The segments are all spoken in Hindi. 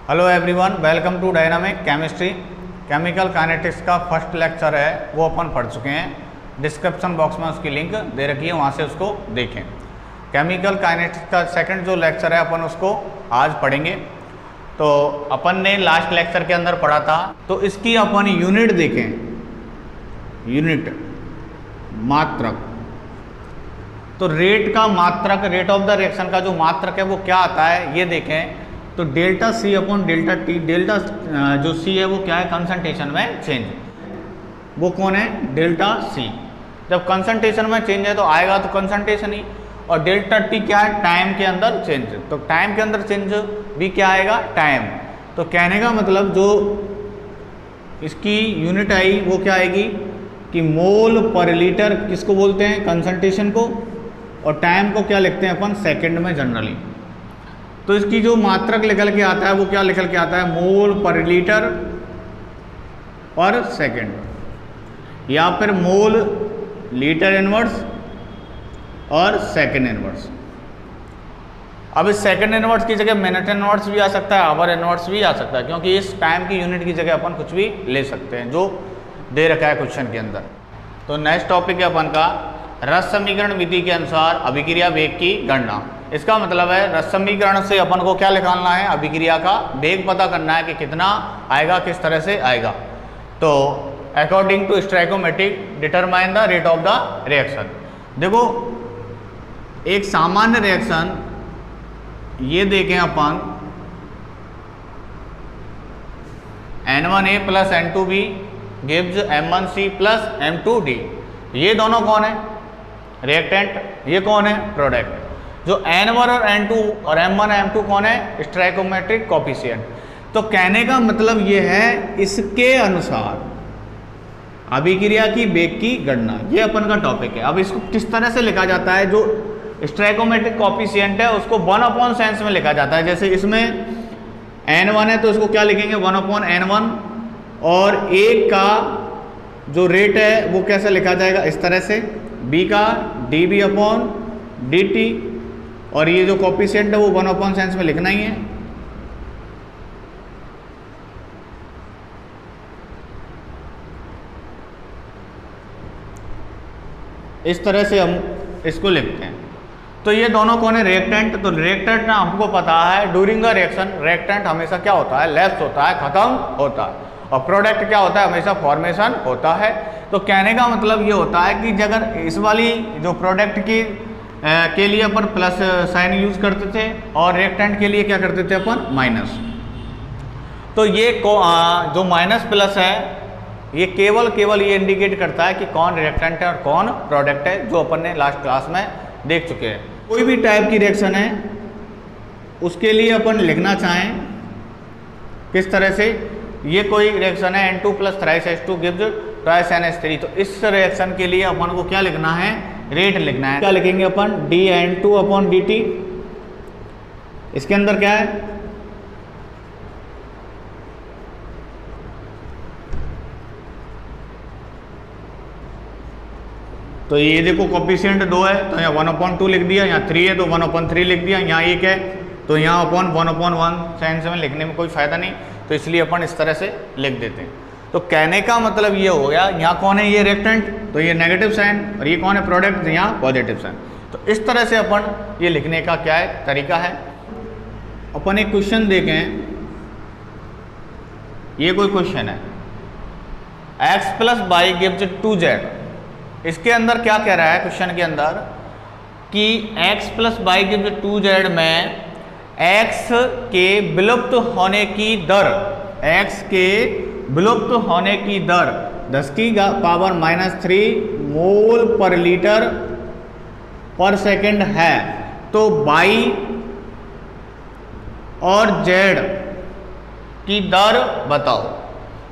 Hello everyone, welcome to dynamic chemistry. Chemical kinetics का फर्स्ट लेक्चर है वो अपन पढ़ चुके हैं। डिस्क्रिप्शन बॉक्स में उसकी लिंक दे रखी है, वहाँ से उसको देखें। केमिकल काइनेटिक्स का सेकंड जो लेक्चर है अपन उसको आज पढ़ेंगे। तो अपन ने लास्ट लेक्चर के अंदर पढ़ा था, तो इसकी अपन यूनिट देखें। यूनिट मात्रक, तो रेट का मात्रक, रेट ऑफ द रिएक्शन का जो मात्रक है वो क्या आता है ये देखें। तो delta C upon delta T, delta जो सी है वो क्या है, कंसंट्रेशन में चेंज, वो कौन है, डेल्टा सी। जब कंसंट्रेशन में चेंज है तो आएगा तो कंसंट्रेशन ही, और डेल्टा टी क्या है, टाइम के अंदर चेंज। तो टाइम के अंदर चेंज भी क्या आएगा, टाइम। तो कहने का मतलब जो इसकी यूनिट आई वो क्या आएगी कि मोल पर लीटर किसको बोलते हैं, कंसंट्रेशन को, और टाइम को क्या लिखते हैं अपन, सेकंड में जनरली। तो इसकी जो मात्रक निकल के आता है वो क्या निकल के आता है, मोल पर लीटर पर सेकंड, या फिर मोल लीटर इनवर्स और सेकंड इनवर्स। अब इस सेकंड इनवर्स की जगह मिनट इनवर्स भी आ सकता है, आवर इनवर्स भी आ सकता है, क्योंकि इस टाइम की यूनिट की जगह अपन कुछ भी ले सकते हैं जो दे रखा है क्वेश्चन के अंदर। तो नेक्स्ट टॉपिक है अपन का रस समीकरण विधि के अनुसार अभिक्रिया वेग की गणना। इसका मतलब है रस समीकरण से अपन को क्या निकालना है, अभिक्रिया का वेग पता करना है कि कितना आएगा, किस तरह से आएगा। तो according to stoichiometric determine the rate of the reaction. देखो एक सामान्य रिएक्शन ये देखें अपन, N1A plus N2B gives M1C plus M2D। ये दोनों कौन है, रिएक्टेंट, ये कौन है, प्रोडक्ट। जो N1 और N2 और M1 M2 कौन है, स्टोइकोमेट्रिक कोफिशिएंट। तो कहने का मतलब ये है इसके अनुसार अभिक्रिया की वेग की गणना, ये अपन का टॉपिक है। अब इसको किस तरह से लिखा जाता है, जो स्टोइकोमेट्रिक कोफिशिएंट है उसको 1 सेंस में लिखा जाता है। जैसे इसमें N1 है तो इसको क्या लिखेंगे, 1/N1, और एक का जो रेट है वो कैसे लिखा जाएगा, इस तरह से, B का dB/dt, और ये जो कोफिशिएंट है वो 1 सेंस में लिखना ही है। इस तरह से हम इसको लिखते हैं। तो ये दोनों कौन है, रिएक्टेंट। तो रिएक्टेंट ना हमको पता है ड्यूरिंग द रिएक्शन रिएक्टेंट हमेशा क्या होता है, लैप्स होता है, खत्म होता है, और प्रोडक्ट क्या होता है, हमेशा फॉर्मेशन होता है। तो कहने का मतलब ये होता है कि अगर इस वाली जो प्रोडक्ट की के लिए अपन प्लस साइन यूज करते थे और रिएक्टेंट के लिए क्या करते थे अपन, माइनस। तो ये जो माइनस प्लस है ये केवल ये इंडिकेट करता है कि कौन रिएक्टेंट है और कौन प्रोडक्ट है, जो अपन ने लास्ट क्लास में देख चुके हैं। कोई भी टाइप की रिएक्शन है उसके लिए अपन लिखना चाहें किस तरह से, ये कोई रिएक्शन है N2 plus thrice H2 gives twice NH3। तो इस रिएक्शन के लिए अपन को क्या लिखना है, रेट लिखना है। क्या लिखेंगे अपन, dN2/dt। इसके अंदर क्या है, तो ये देखो कोफिशिएंट 2 है तो यहाँ 1/2 लिख दिया, यहाँ 3 है तो 1/3 लिख दिया, यहाँ 1 है तो यहाँ 1/1 सेंस में लिखने में कोई फायदा नहीं, तो इसलिए अपन इस तरह से लिख देते हैं। तो कहने का मतलब ये हो गया, यहाँ कौन है, ये रिएक्टेंट, तो ये नेगेटिव साइन, और ये कौन है, प्रोडक्ट, यहाँ पॉजिटिव साइन। तो इस तरह से अपन ये लिखने का क्या है, तरीका है। अपन एक क्वेश्चन देखें, ये कोई क्वेश्चन है, x + y गिव्स 2z। इसके अंदर क्या कह रहा है क्वेश्चन के अंदर कि x + y गिव्स 2z में x के विलुप्त होने की दर, x के विलुप्त होने की दर 10⁻³ मोल पर लीटर पर सेकंड है। तो y और z की दर बताओ।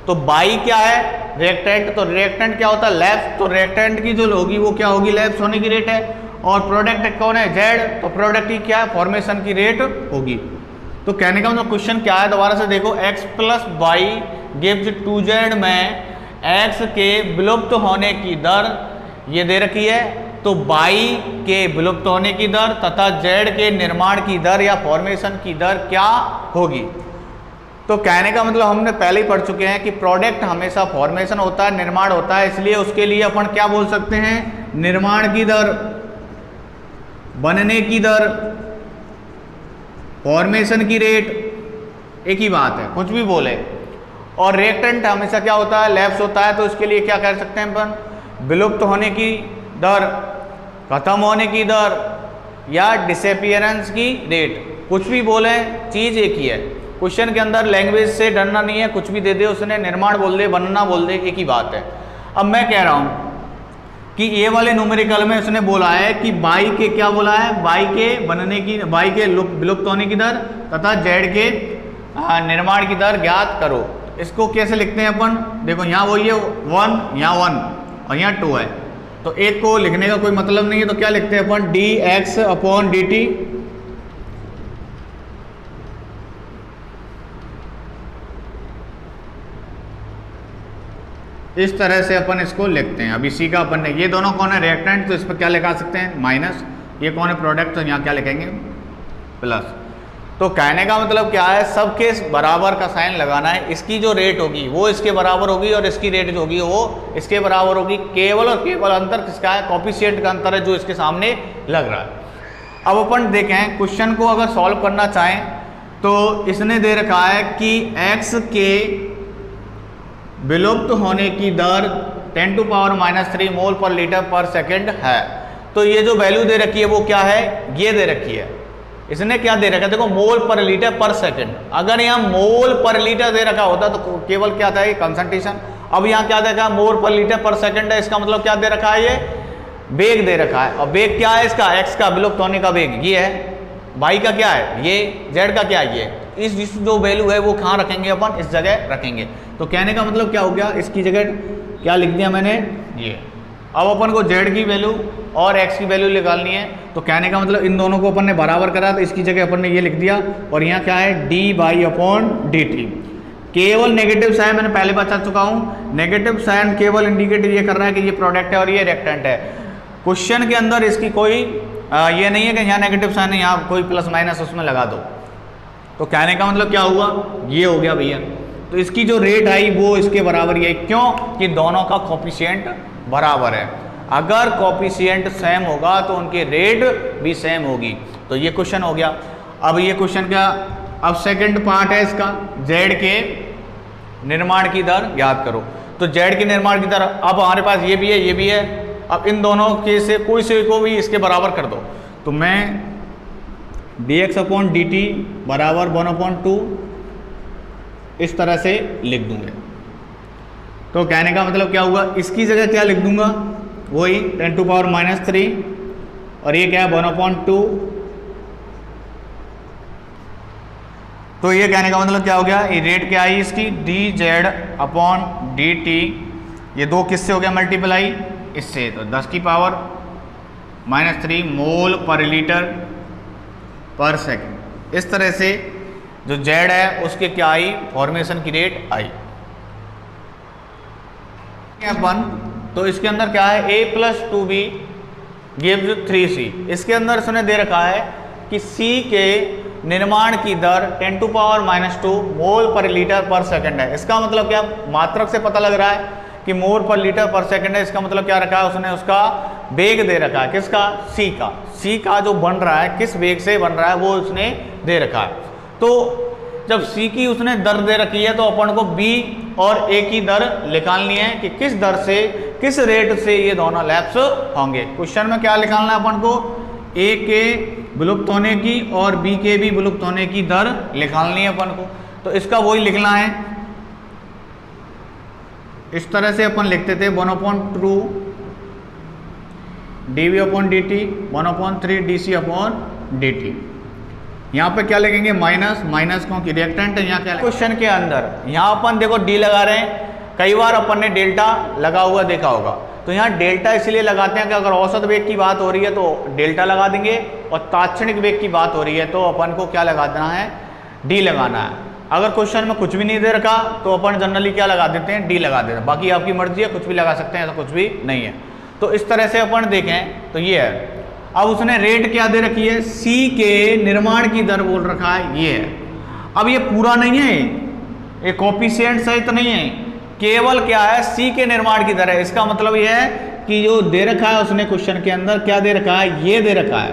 तो y क्या है, रिएक्टेंट, तो रिएक्टेंट क्या होता है, लैप्स। तो रिएक्टेंट की जो होगी वो क्या होगी, लैप्स होने की रेट है, और प्रोडक्ट कौन है, z। तो प्रोडक्ट की क्या है, फॉर्मेशन की रेट होगी। तो कहने का मतलब क्वेश्चन क्या है, दोबारा से देखो, x + y गिव्स 2z में x के विलुप्त होने की दर ये दे रखी है, तो y के विलुप्त होने की दर तथा z के निर्माण की दर या फॉर्मेशन की दर क्या होगी। तो कहने का मतलब हमने पहले ही पढ़ चुके हैं कि प्रोडक्ट हमेशा फॉर्मेशन होता है, निर्माण होता है, इसलिए उसके लिए अपन क्या बोल सकते हैं, निर्माण की दर, बनने की दर, फॉर्मेशन की रेट, एक ही बात है, कुछ भी बोले। और रिएक्टेंट हमेशा क्या होता है, लैप्स होता है, तो इसके लिए क्या कर सकते हैं अपन, विलुप्त होने की दर, खत्म होने की दर या डिसअपीयरेंस की रेट, कुछ भी बोले, चीज एक ही है। क्वेश्चन के अंदर लैंग्वेज से डरना नहीं है, कुछ भी दे दे उसने, निर्माण बोल दे, बनना बोल दे, एक ही बात है। अब मैं कह रहा हूं कि ये वाले न्यूमेरिकल में उसने बोला है कि बाई के, क्या बोला है, बाई के बनने की, बाई के विलुप्त होने की दर तथा जेड के निर्माण की दर ज्ञात करो। इसको कैसे लिखते हैं अपन, देखो यहाँ वही है 1, यहाँ 1 और यहाँ 2 है, तो एक को लिखने का कोई मतलब नहीं है, तो क्या लिखते हैं अपन, d x upon D t. इस तरह से अपन इसको लिखते हैं। अब इसी का अपन ने, ये दोनों कौन है, रिएक्टेंट, तो इस पर क्या लिखा सकते हैं, माइनस, ये कौन है, प्रोडक्ट, तो यहाँ क्या लिखेंगे, प्लस। तो कहने का मतलब क्या है, सबके बराबर का साइन लगाना है, इसकी जो रेट होगी वो इसके बराबर होगी और इसकी रेट जो होगी वो इसके बराबर होगी। केवल और केवल अंतर किसका है, कोएफिशिएंट का अंतर है जो इसके सामने लग रहा है। अब अपन देखें क्वेश्चन को अगर सॉल्व करना चाहें तो इसने दे रखा है कि x के विलुप्त होने की दर 10⁻³ मोल पर लीटर पर सेकेंड है। तो ये जो वैल्यू दे रखी है वो क्या है, ये दे रखी है। इसने क्या दे रखा है, देखो मोल पर लीटर पर सेकेंड। अगर यहाँ मोल पर लीटर दे रखा होता तो केवल क्या था, ये कंसंट्रेशन। अब यहाँ क्या देखा, मोल पर लीटर पर सेकेंड है, इसका मतलब क्या दे रखा है, ये वेग दे रखा है। और वेग क्या है इसका, एक्स का विलुप्त होने का वेग ये है, वाई का क्या है ये, जेड का क्या है ये। इस जो वैल्यू है वो कहाँ रखेंगे अपन, इस जगह रखेंगे। तो कहने का मतलब क्या हो गया, इसकी जगह क्या लिख दिया मैंने, ये। अब अपन को जेड की वैल्यू और एक्स की वैल्यू निकालनी है, तो कहने का मतलब इन दोनों को अपन ने बराबर करा, तो इसकी जगह अपन ने ये लिख दिया। और यहाँ क्या है, D by upon D T. केवल नेगेटिव साइन मैंने पहले बता चुका हूँ, नेगेटिव साइन केवल इंडिकेट ये कर रहा है कि ये प्रोडक्ट है और ये रिएक्टेंट है। क्वेश्चन के अंदर इसकी कोई ये नहीं है कि यहाँ नेगेटिव साइन है, यहाँ कोई प्लस माइनस उसमें लगा दो। तो कहने का मतलब क्या हुआ, ये हो गया भैया। तो इसकी जो रेट आई वो इसके बराबर ही है, क्यों कि दोनों का कोएफिशिएंट बराबर है। अगर कोएफिशिएंट सेम होगा तो उनकी रेट भी सेम होगी। तो ये क्वेश्चन हो गया। अब ये क्वेश्चन का अब सेकंड पार्ट है इसका, जेड के निर्माण की दर याद करो। तो जेड के निर्माण की दर, अब हमारे पास ये भी है ये भी है। अब इन दोनों के से कोई से को भी इसके बराबर कर दो, तो मैं dx अपॉन डी टी बराबर 1/2 इस तरह से लिख दूंगा। तो कहने का मतलब क्या हुआ, इसकी जगह क्या लिख दूंगा, वही 10⁻³ और ये क्या है 1/2। तो ये कहने का मतलब क्या हो गया, ये रेट क्या आई इसकी, D Z upon D T. ये दो किससे हो गया मल्टीप्लाई, इससे, तो 10⁻³ मोल पर लीटर पर सेकेंड। इस तरह से जो जेड है उसके क्या आई, फॉर्मेशन की रेट आई। अपन तो इसके अंदर क्या है, a + 2b गिव्स 3c। इसके अंदर इसने दे रखा है कि c के निर्माण की दर 10⁻² मोल पर लीटर पर सेकेंड है। इसका मतलब क्या, मात्रक से पता लग रहा है कि मोल पर लीटर पर सेकेंड है। इसका मतलब क्या रखा है उसने, उसका वेग दे रखा है, किसका, c का। c का जो बन रहा है, किस वेग से बन रहा है वो उसने दे रखा है। तो जब c की उसने दर दे रखी है तो अपन को b और a की दर निकालनी है कि किस दर से, किस रेट से ये दोनों लैप्स होंगे। क्वेश्चन में क्या निकालना है अपन को, a के विलुप्त होने की और b के भी विलुप्त होने की दर निकालनी है अपन को। तो इसका वही लिखना है, इस तरह से अपन लिखते थे 1/2 dv upon dt 1/3 dc upon dt। यहाँ पे क्या लिखेंगे, माइनस, माइनस क्योंकि रिएक्टेंट है। यहाँ क्या, क्वेश्चन के अंदर यहाँ अपन देखो डी लगा रहे हैं, कई बार अपन ने डेल्टा लगा हुआ देखा होगा। तो यहाँ डेल्टा इसलिए लगाते हैं कि अगर औसत वेग की बात हो रही है तो डेल्टा लगा देंगे, और तात्क्षणिक वेग की बात हो रही है तो अपन को क्या लगा देना है, डी लगाना है। अगर क्वेश्चन में कुछ भी नहीं दे रखा तो अपन जनरली क्या लगा देते हैं, डी लगा देते हैं। बाकी आपकी मर्जी है, कुछ भी लगा सकते हैं, ऐसा कुछ भी नहीं है। तो इस तरह से अपन देखें तो ये है। अब उसने रेट क्या दे रखी है, सी के निर्माण की दर बोल रखा है, ये है। अब ये पूरा नहीं है, ये कोफिशिएंट सहित नहीं है, केवल क्या है सी के निर्माण की दर है। इसका मतलब यह है कि जो दे रखा है उसने क्वेश्चन के अंदर क्या दे रखा है, ये दे रखा है।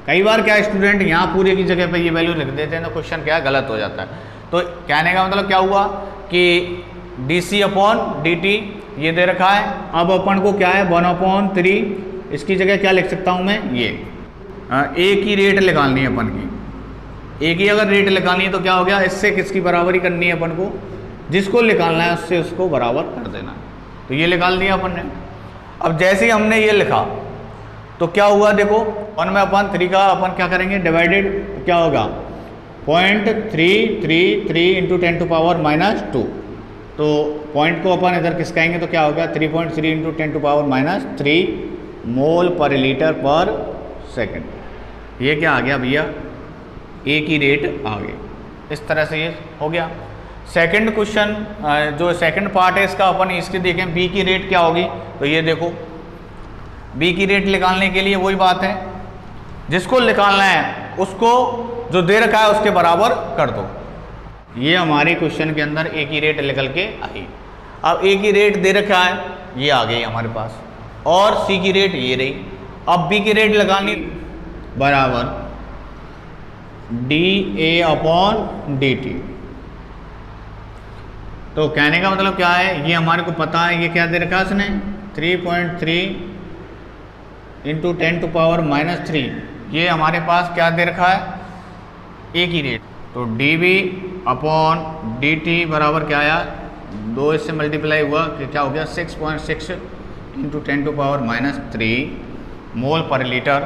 कई बार क्या स्टूडेंट यहाँ पूरे की जगह पे ये वैल्यू लिख देते हैं तो क्वेश्चन क्या गलत हो जाता है। तो कहने का मतलब क्या हुआ कि डी अपॉन डी टी ये दे रखा है। अब अपन को क्या है 1/3, इसकी जगह क्या लिख सकता हूँ मैं, ये ए की रेट निकालनी है अपन की। ए की अगर रेट निकालनी है तो क्या हो गया, इससे किसकी बराबरी करनी है अपन को, जिसको निकालना है उससे उसको बराबर कर देना है। तो ये निकाल दिया अपन ने। अब जैसे ही हमने ये लिखा तो क्या हुआ, देखो 1/3 का अपन क्या करेंगे डिवाइडेड, तो क्या होगा 0.333 इंटू 10⁻⁻²। तो पॉइंट को अपन इधर खिसकाएंगे तो क्या होगा 3.3 इंटू 10⁻³ मोल पर लीटर पर सेकंड। ये क्या आ गया भैया, ए की रेट आ गई। इस तरह से ये हो गया। सेकंड क्वेश्चन जो सेकंड पार्ट है इसका अपन इसके देखें, बी की रेट क्या होगी। तो ये देखो बी की रेट निकालने के लिए वही बात है, जिसको निकालना है उसको जो दे रखा है उसके बराबर कर दो। ये हमारे क्वेश्चन के अंदर ए की रेट निकल के आई। अब ए की रेट दे रखा है, ये आ गई हमारे पास, और सी की रेट ये रही। अब बी की रेट लगानी बराबर D A upon D T. तो कहने का मतलब क्या है, ये हमारे को पता है, ये क्या दे रखा है उसने 3.3 इंटू 10⁻³ ये हमारे पास क्या दे रखा है, ए की रेट। तो D B upon D T बराबर क्या आया, 2 इससे मल्टीप्लाई हुआ कि क्या हो गया 6.6 इंटू 10⁻³ मोल पर लीटर।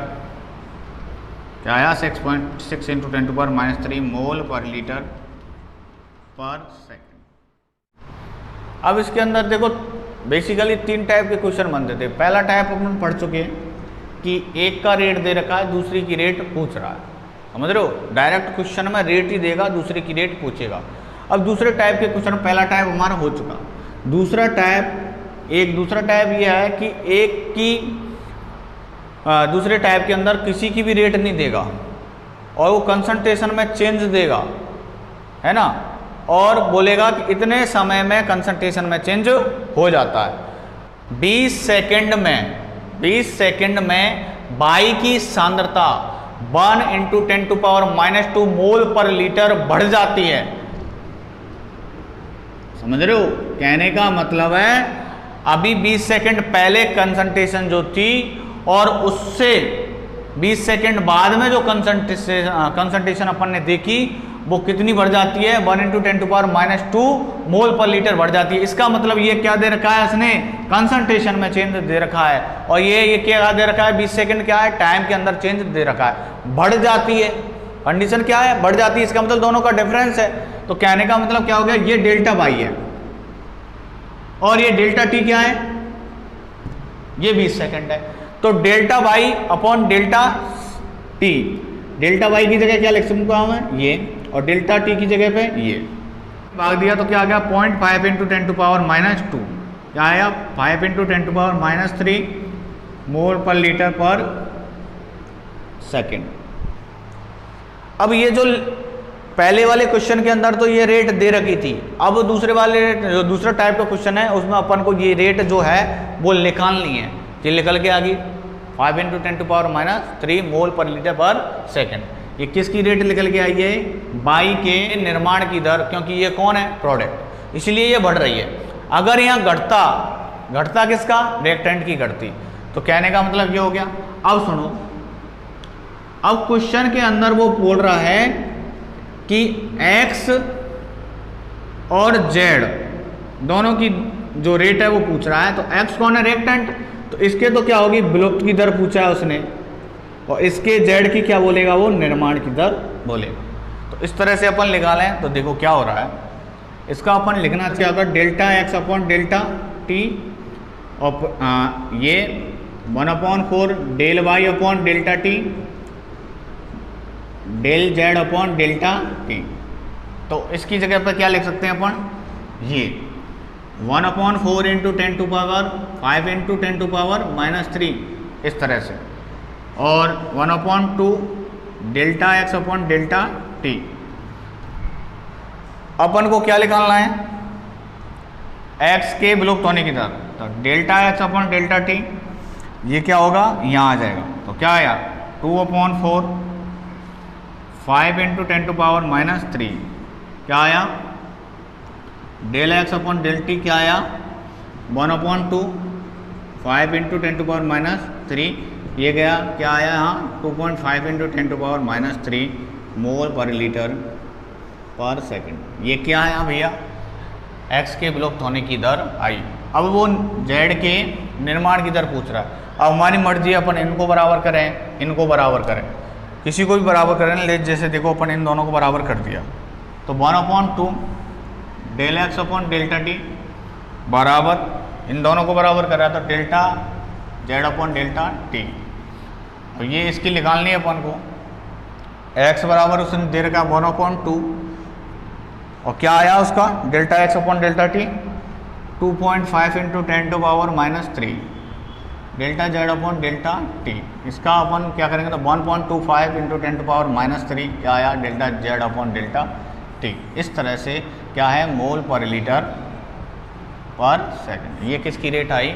क्या आया 6.6 इंटू 10⁻³ मोल पर लीटर पर सेकेंड। अब इसके अंदर देखो बेसिकली 3 टाइप के क्वेश्चन बनते थे। पहला टाइप अपन पढ़ चुके हैं कि एक का रेट दे रखा है, दूसरी की रेट पूछ रहा है, समझ रहे हो, डायरेक्ट क्वेश्चन में रेट ही देगा, दूसरे की रेट पूछेगा। अब दूसरे टाइप के क्वेश्चन, पहला टाइप हमारा हो चुका, दूसरा टाइप यह है कि एक की दूसरे टाइप के अंदर किसी की भी रेट नहीं देगा और वो कंसंट्रेशन में चेंज देगा, है ना, और बोलेगा कि इतने समय में कंसंट्रेशन में चेंज हो जाता है। 20 सेकंड में वायु की सांद्रता 1 इंटू 10⁻² मोल पर लीटर बढ़ जाती है। समझ रहे हो, कहने का मतलब है अभी 20 सेकंड पहले कंसंट्रेशन जो थी और उससे 20 सेकंड बाद में जो कंसंट्रेशन अपन ने देखी वो कितनी बढ़ जाती है, 1 इंटू 10⁻² मोल पर लीटर बढ़ जाती है। इसका मतलब ये क्या दे रखा है इसने, कंसंट्रेशन में चेंज दे रखा है, और ये क्या दे रखा है 20 सेकंड क्या है, टाइम के अंदर चेंज दे रखा है, बढ़ जाती है। कंडीशन क्या है, बढ़ जाती है, इसका मतलब दोनों का डिफरेंस है। तो कहने का मतलब क्या हो गया, ये डेल्टा वाई है और ये डेल्टा टी क्या है, ये 20 सेकंड है। तो delta Y upon delta T, delta Y की जगह क्या लिख सकता हूं मैं, ये, और डेल्टा टी की जगह पे ये भाग दिया तो क्या आ गया 0.5 इंटू 10⁻², क्या आया 5 इंटू 10⁻³ मोल पर लीटर पर सेकेंड। अब ये जो पहले वाले क्वेश्चन के अंदर तो ये रेट दे रखी थी, अब दूसरे वाले जो दूसरा टाइप का क्वेश्चन है उसमें अपन को ये रेट जो है वो निकालनी है। ये निकल के आ गई 5 इंटू 10⁻³ मोल पर लीटर पर सेकेंड। ये किसकी रेट निकल के आई है, वाई के निर्माण की दर, क्योंकि ये कौन है, प्रोडक्ट, इसलिए ये बढ़ रही है। अगर यहाँ घटता किसका, रिएक्टेंट की घटती। तो कहने का मतलब ये हो गया। अब सुनो, अब क्वेश्चन के अंदर वो बोल रहा है कि x और z दोनों की जो रेट है वो पूछ रहा है। तो x कौन है, रिएक्टेंट, तो इसके तो क्या होगी विलुप्त की दर पूछा है उसने, और इसके z की क्या बोलेगा, वो निर्माण की दर बोलेगा। तो इस तरह से अपन निकालें तो देखो क्या हो रहा है। इसका अपन लिखना चाहिए अगर delta x upon delta T, और ये 1/4 del Y upon delta T del Z upon delta T. तो इसकी जगह पर क्या लिख सकते हैं अपन, ये 1/4 इंटू 10⁵ इंटू 10⁻³ इस तरह से, और 1/2 delta x upon delta t. अपन को क्या निकालना है, एक्स के विलुप्त होने की दर, तो delta x upon delta T, ये क्या होगा, यहाँ आ जाएगा। तो क्या आया 2/4 5 × 10⁻³ क्या आया, del X upon del T क्या आया 1/2 5 × 10⁻³ ये गया क्या आया यहाँ 2.5 × 10⁻³ मोल पर लीटर पर सेकंड। ये क्या आया भैया, एक्स के विलुप्त होने की दर आई। अब वो जेड के निर्माण की दर पूछ रहा है। अब हमारी मर्जी अपन इनको बराबर करें, इनको बराबर करें, किसी को भी बराबर करें, ले जैसे देखो अपन इन दोनों को बराबर कर दिया, तो 1/2 del X upon delta T बराबर इन दोनों को बराबर कर रहा है, तो delta Z upon delta T. तो ये इसकी निकालनी है अपन को, एक्स बराबर उसने दे रखा 1/2 और क्या आया उसका delta x upon delta T 2.5 × 10⁻³ delta Z upon delta T. इसका अपन क्या करेंगे, तो 1.25 × 10⁻³ क्या आया delta Z upon delta T. इस तरह से क्या है मोल पर लीटर पर सेकंड। ये किसकी रेट आई,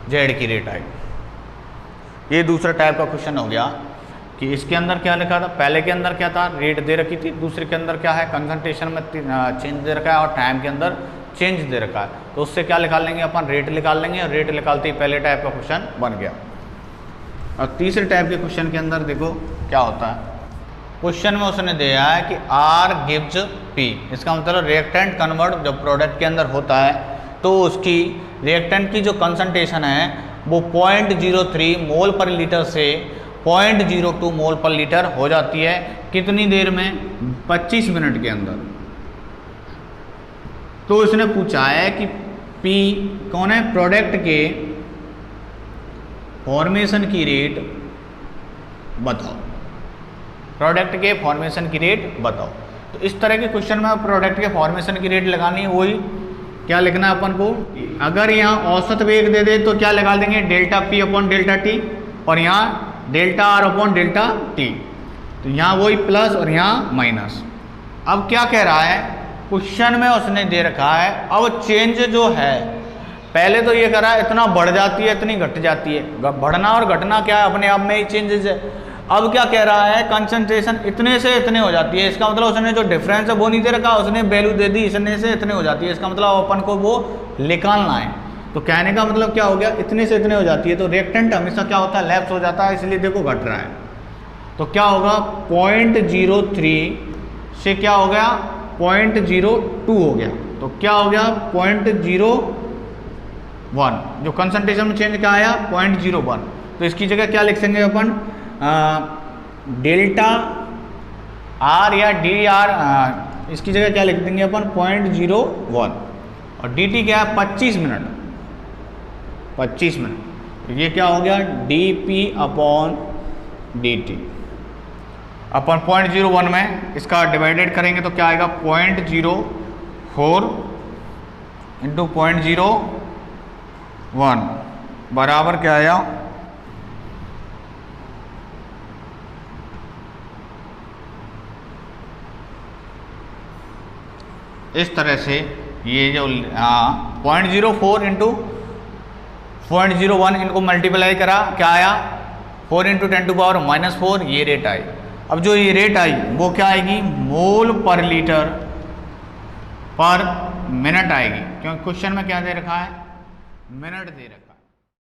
जेड की रेट आई। ये दूसरा टाइप का क्वेश्चन हो गया कि इसके अंदर क्या लिखा था, पहले के अंदर क्या था, रेट दे रखी थी, दूसरे के अंदर क्या है कंसंट्रेशन में चेंज दे रखा है और टाइम के अंदर चेंज दे रखा है। तो उससे क्या निकाल लेंगे अपन, रेट निकाल लेंगे, और रेट निकालते ही पहले टाइप का क्वेश्चन बन गया। और तीसरे टाइप के क्वेश्चन के अंदर देखो क्या होता है, क्वेश्चन में उसने दिया है कि आर गिव्स पी, इसका मतलब रिएक्टेंट कन्वर्ट जब प्रोडक्ट के अंदर होता है तो उसकी रिएक्टेंट की जो कंसंट्रेशन है वो 0.03 मोल पर लीटर से 0.02 मोल पर लीटर हो जाती है। कितनी देर में, 25 मिनट के अंदर। तो इसने पूछा है कि P कौन है, प्रोडक्ट के फॉर्मेशन की रेट बताओ, प्रोडक्ट के फॉर्मेशन की रेट बताओ। तो इस तरह के क्वेश्चन में प्रोडक्ट के फॉर्मेशन की रेट लगानी है, वही क्या लिखना है अपन को, अगर यहाँ औसत वेग दे दे तो क्या लगा देंगे delta P upon delta T, और यहाँ delta R upon delta T. तो यहाँ वही प्लस और यहाँ माइनस। अब क्या कह रहा है, क्वेश्चन में उसने दे रखा है, अब चेंज जो है पहले तो ये कह रहा है इतना बढ़ जाती है इतनी घट जाती है, बढ़ना और घटना क्या है अपने आप में ही चेंजेस है। अब क्या कह रहा है, कंसंट्रेशन इतने से इतने हो जाती है, इसका मतलब उसने जो डिफरेंस है वो नहीं दे रखा, उसने वैल्यू दे दी इतने से इतने हो जाती है, इसका मतलब अपन को वो निकालना है। तो कहने का मतलब क्या हो गया, इतने से इतने हो जाती है, तो रिएक्टेंट हमेशा क्या होता है, लैप्स हो जाता है, इसलिए देखो घट रहा है। तो क्या होगा 0.03 से क्या हो गया 0.02 हो गया, तो क्या हो गया 0.01, जो कंसंट्रेशन में चेंज क्या आया 0.01। तो इसकी जगह क्या लिख देंगे अपन, डेल्टा आर या डी आर, इसकी जगह क्या लिख देंगे अपन 0.01, और डी टी क्या है 25 मिनट, 25 मिनट। तो ये क्या हो गया d p upon D t. अपन 0.01 में इसका डिवाइडेड करेंगे तो क्या आएगा 0.04 इंटू 0.01 बराबर क्या आया, इस तरह से ये जो 0.04 इंटू 0.01 इनको मल्टीप्लाई करा, क्या आया 4 × 10⁻⁻⁴ ये रेट आई। अब जो ये रेट आई वो क्या आएगी, मोल पर लीटर पर मिनट आएगी, क्योंकि क्वेश्चन में क्या दे रखा है, मिनट दे रखा है।